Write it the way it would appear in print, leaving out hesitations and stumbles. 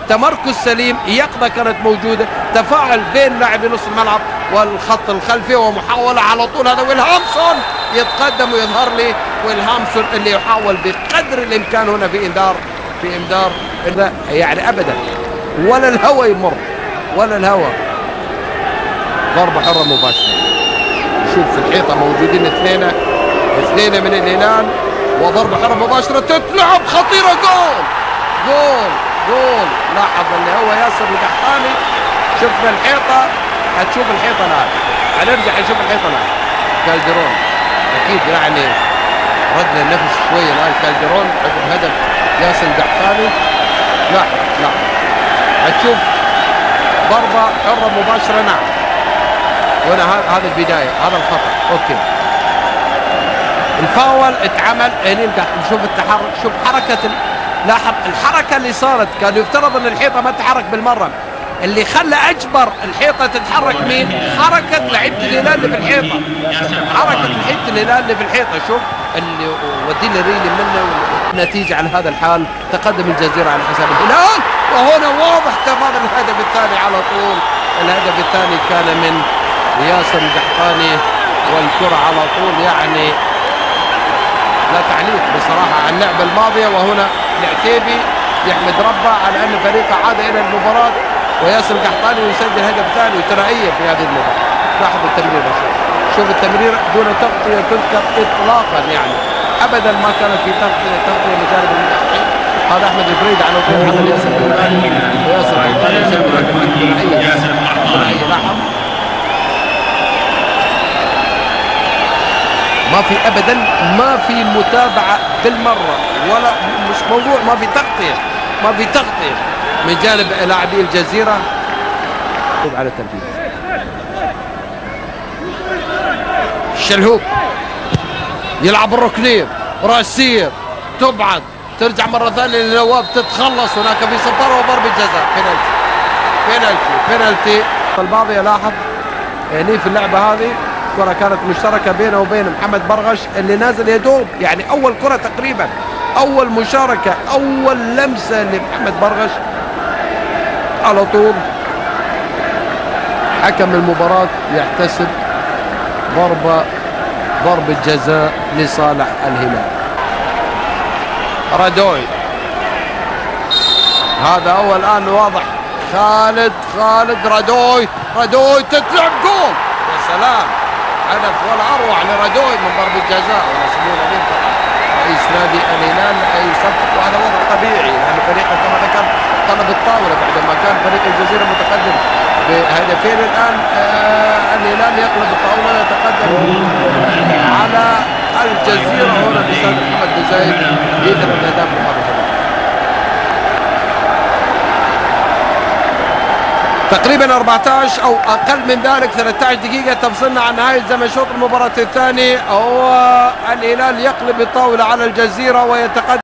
تمركز سليم، يقظة كانت موجودة، تفاعل بين لاعبي نص الملعب والخط الخلفي، ومحاولة على طول هذا ويلهامسون يتقدم ويظهر لي ويلهامسون اللي يحاول بقدر الإمكان هنا في إنذار يعني أبدا ولا الهوى يمر ولا الهوى. ضربة حرة مباشرة. شوف في الحيطة موجودين اثنين من الهلال، وضربة حرة مباشرة تتلعب خطيرة. جول. لاحظ اللي هو ياسر القحطاني. شفنا الحيطة، هتشوف الحيطة الآن، هنرجع نشوف الحيطة الآن. كالدرون أكيد يعني ردنا النفس شوية الآن. كالدرون عقب هدف ياسر القحطاني. لاحظ هتشوف ضربة حرة مباشرة. نعم، وهنا هذا البداية، هذا الخطأ. اوكي، الفاول اتعمل هنا. نشوف التحرك، شوف حركة لاحظ الحركة اللي صارت. كان يفترض ان الحيطة ما تتحرك بالمرة. اللي خلى اجبر الحيطة تتحرك مين؟ حركة لعيبة الهلال اللي في الحيطة. حركة لعيبة الهلال اللي في الحيطة. شوف اللي ودينا ريلي منه نتيجة على هذا الحال. تقدم الجزيرة على حساب الهلال، وهنا واضح تماما الهدف الثاني على طول. الهدف الثاني كان من ياسر القحطاني، والكرة على طول يعني لا تعليق بصراحة على اللعبة الماضية. وهنا العتيبي يحمد ربه على أن فريقه عاد إلى المباراة، وياسر القحطاني يسجل هدف ثاني وثنائية في هذه المباراة. لاحظ التمرير، شوف التمرير دون تغطية تذكر إطلاقا، يعني أبدا ما كانت في تغطية لجانب المدافعين. هذا أحمد الفريد على طول عمل ياسر القحطاني، وياسر القحطاني يسجل ثنائية. لاحظ ما في ابدا، ما في متابعه بالمره، ولا مش موضوع ما في تغطيه من جانب لاعبي الجزيره على التنفيذ. شلهوب يلعب الركنيه راسيه، تبعد ترجع مره ثانيه لنواف، تتخلص هناك في سفاره وضربه جزاء. بينالتي الماضيه. لاحظ يعني في اللعبه هذه كرة كانت مشتركة بينه وبين محمد برغش اللي نازل يدوب، يعني أول كرة تقريبا، أول مشاركة، أول لمسة لمحمد برغش. على طول حكم المباراة يحتسب ضربة جزاء لصالح الهلال. رادوي هذا هو الآن واضح. خالد رادوي تتلعب جول. يا سلام، هدف ولا اروع لرادوي من ضربه جزاء. ونسمون عليه رئيس نادي الهلال يصفق، وهذا وضع طبيعي لان فريقه كما ذكر طلب الطاوله بعدما كان فريق الجزيره متقدم بهدفين. الان الهلال يقلب الطاوله ويتقدم على الجزيره. هنا الاستاذ محمد بن زايد يدري الاهداف الماضيه تقريبا 14 او اقل من ذلك، 13 دقيقة تفصلنا عن نهاية زمن شوط المباراة الثاني. هو الهلال يقلب الطاولة على الجزيرة ويتقدم.